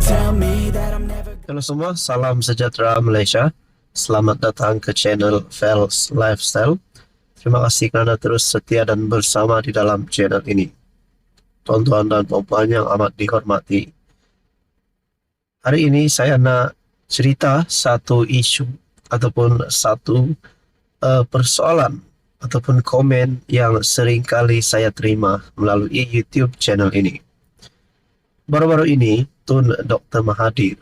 tell me that I'm never. Halo semua, salam sejahtera Malaysia. Selamat datang ke channel Fels Lifestyle. Terima kasih kerana terus setia dan bersama di dalam channel ini. Tuan-tuan dan puan-puan yang amat dihormati. Hari ini saya nak cerita satu isu ataupun satu persoalan ataupun komen yang sering kali saya terima melalui YouTube channel ini. Baru-baru ini, Tun Dr. Mahathir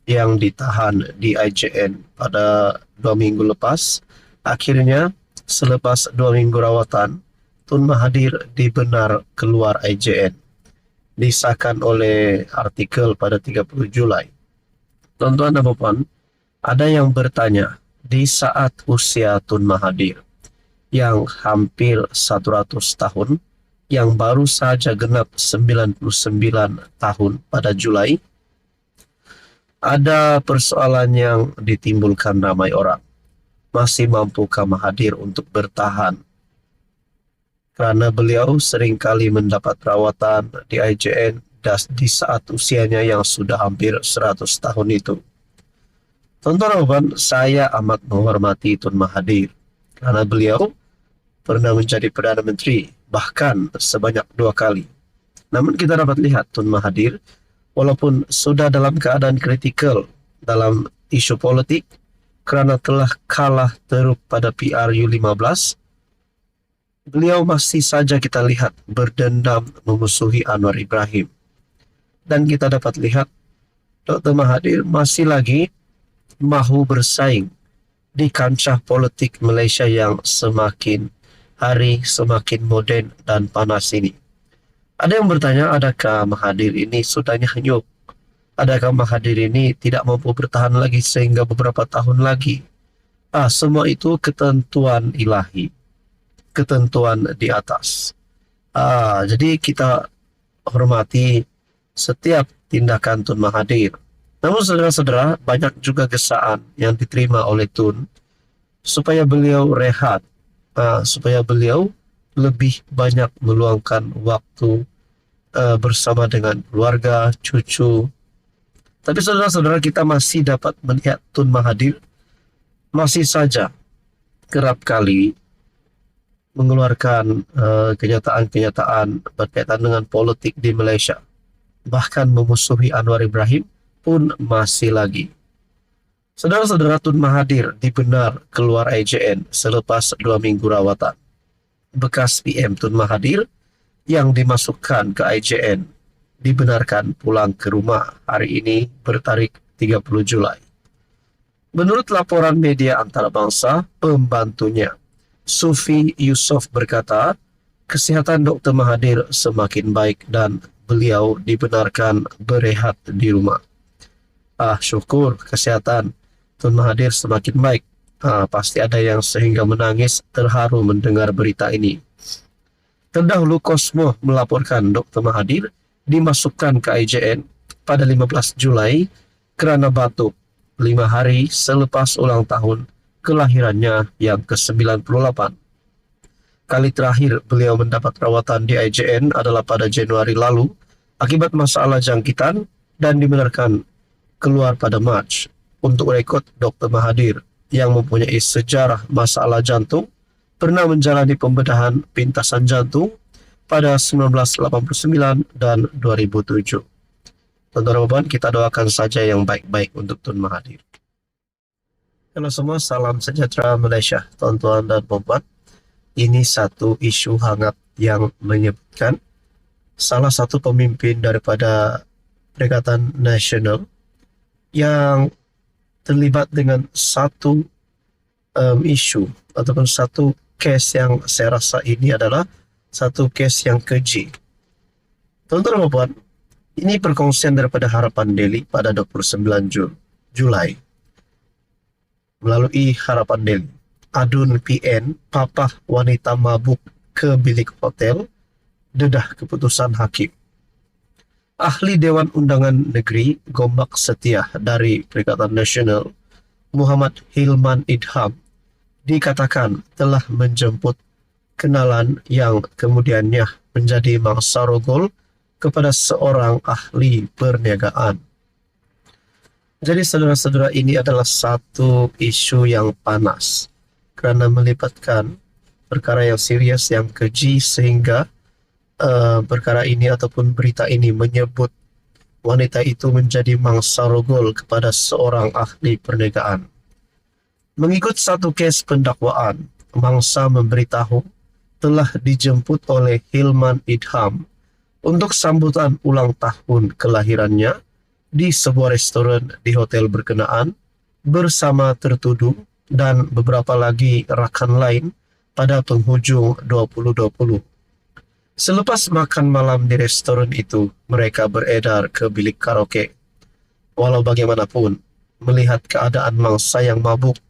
yang ditahan di IJN pada 2 minggu lepas, akhirnya selepas 2 minggu rawatan, Tun Mahathir dibenar keluar IJN. Disahkan oleh artikel pada 30 Julai. Tuan-tuan dan puan, ada yang bertanya, di saat usia Tun Mahathir yang hampir 100 tahun, yang baru saja genap 99 tahun pada Julai, ada persoalan yang ditimbulkan ramai orang. Masih mampukah Mahathir untuk bertahan? Karena beliau seringkali mendapat perawatan di IJN di saat usianya yang sudah hampir 100 tahun itu. Tuan-tuan, saya amat menghormati Tun Mahathir karena beliau pernah menjadi Perdana Menteri, bahkan sebanyak 2 kali. Namun kita dapat lihat Tun Mahathir, walaupun sudah dalam keadaan kritikal dalam isu politik kerana telah kalah teruk pada PRU15, beliau masih saja kita lihat berdendam memusuhi Anwar Ibrahim. Dan kita dapat lihat Dr. Mahathir masih lagi mahu bersaing di kancah politik Malaysia yang semakin hari semakin moden dan panas ini. Ada yang bertanya, adakah Mahathir ini sudah nyanyuk? Adakah Mahathir ini tidak mampu bertahan lagi sehingga beberapa tahun lagi? Semua itu ketentuan ilahi, ketentuan di atas. Jadi kita hormati setiap tindakan Tun Mahathir. Namun saudara-saudara, banyak juga gesaan yang diterima oleh Tun supaya beliau rehat, supaya beliau lebih banyak meluangkan waktu bersama dengan keluarga, cucu. Tapi saudara-saudara, kita masih dapat melihat Tun Mahathir masih saja kerap kali mengeluarkan kenyataan-kenyataan berkaitan dengan politik di Malaysia. Bahkan memusuhi Anwar Ibrahim pun masih lagi. Saudara-saudara, Tun Mahathir dibenar keluar IJN selepas 2 minggu rawatan. Bekas PM Tun Mahathir yang dimasukkan ke IJN dibenarkan pulang ke rumah hari ini bertarik 30 Julai. Menurut laporan media antarabangsa, pembantunya Sufi Yusof berkata, kesihatan Dr. Mahathir semakin baik dan beliau dibenarkan berehat di rumah. Syukur kesihatan Tun Mahathir semakin baik. Pasti ada yang sehingga menangis terharu mendengar berita ini. Terdahulu Kosmo melaporkan Dr. Mahathir dimasukkan ke IJN pada 15 Julai kerana batuk 5 hari selepas ulang tahun kelahirannya yang ke-98. Kali terakhir beliau mendapat rawatan di IJN adalah pada Januari lalu akibat masalah jangkitan dan dibenarkan keluar pada Mac. Untuk rekod, Dr. Mahathir yang mempunyai sejarah masalah jantung pernah menjalani pembedahan pintasan jantung pada 1989 dan 2007. Teman-teman, kita doakan saja yang baik-baik untuk Tun Mahathir. Halo semua, salam sejahtera Malaysia, tuan-tuan dan puan. Ini satu isu hangat yang menyebutkan salah satu pemimpin daripada Perikatan Nasional yang terlibat dengan satu isu ataupun satu kes yang saya rasa ini adalah satu kes yang keji. Tuan-tuan dan puan, ini perkongsian daripada Harapan Daily pada 29 Julai. Melalui Harapan Daily, adun PN papah wanita mabuk ke bilik hotel, dedah keputusan hakim. Ahli Dewan Undangan Negeri Gombak Setia dari Perikatan Nasional, Muhammad Hilman Idham, dikatakan telah menjemput kenalan yang kemudiannya menjadi mangsa rogol kepada seorang ahli perniagaan Jadi saudara-saudara, ini adalah satu isu yang panas karena melibatkan perkara yang serius, yang keji, sehingga perkara ini ataupun berita ini menyebut wanita itu menjadi mangsa rogol kepada seorang ahli perniagaan. Mengikut satu kes pendakwaan, mangsa memberitahu telah dijemput oleh Hilman Idham untuk sambutan ulang tahun kelahirannya di sebuah restoran di hotel berkenaan bersama tertuduh dan beberapa lagi rakan lain pada penghujung 2020. Selepas makan malam di restoran itu, mereka beredar ke bilik karaoke. Walau bagaimanapun, melihat keadaan mangsa yang mabuk,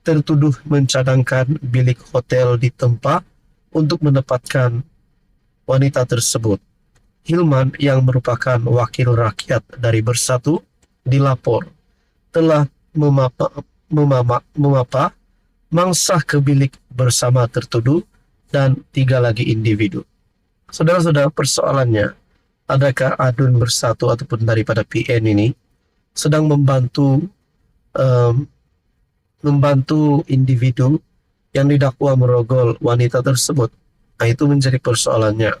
tertuduh mencadangkan bilik hotel di tempat untuk menempatkan wanita tersebut. Hilman yang merupakan wakil rakyat dari Bersatu dilapor telah memapa mangsa ke bilik bersama tertuduh dan 3 lagi individu. Saudara-saudara, persoalannya, adakah adun Bersatu ataupun daripada PN ini sedang membantu individu yang didakwa merogol wanita tersebut? Nah, itu menjadi persoalannya.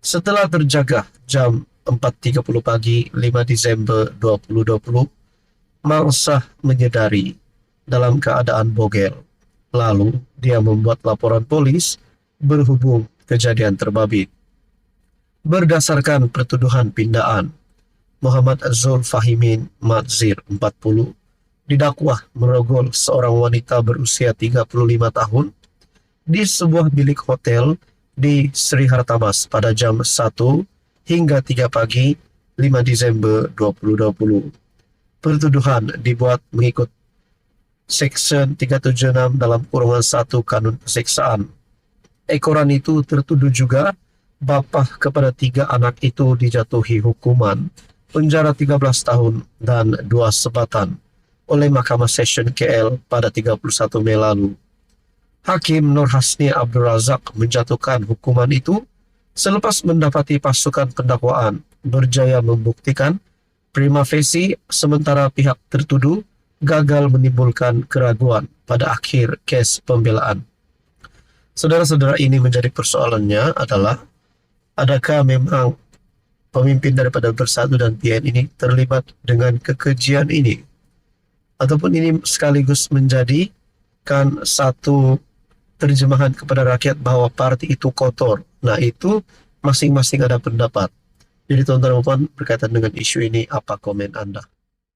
Setelah terjaga jam 4.30 pagi 5 Desember 2020, mangsa menyadari dalam keadaan bogel. Lalu dia membuat laporan polis berhubung kejadian terbabit. Berdasarkan pertuduhan pindaan, Muhammad Zul Fahimin Madzir 40 didakwa merogol seorang wanita berusia 35 tahun di sebuah bilik hotel di Sri Hartamas pada jam 1 hingga 3 pagi 5 Desember 2020. Pertuduhan dibuat mengikut Section 376 dalam kurungan 1 Kanun Perseksaan. Ekoran itu tertuduh juga bapa kepada 3 anak itu dijatuhi hukuman penjara 13 tahun dan 2 sebatan oleh Mahkamah Session KL pada 31 Mei lalu. Hakim Nur Hasni Abdul Razak menjatuhkan hukuman itu selepas mendapati pasukan pendakwaan berjaya membuktikan prima facie, sementara pihak tertuduh gagal menimbulkan keraguan pada akhir kes pembelaan. Saudara-saudara, ini menjadi persoalannya adalah, adakah memang pemimpin daripada Bersatu dan PN ini terlibat dengan kekejian ini? Ataupun ini sekaligus menjadikan satu terjemahan kepada rakyat bahwa parti itu kotor. Nah, itu masing-masing ada pendapat. Jadi teman-teman berkaitan dengan isu ini, apa komen Anda?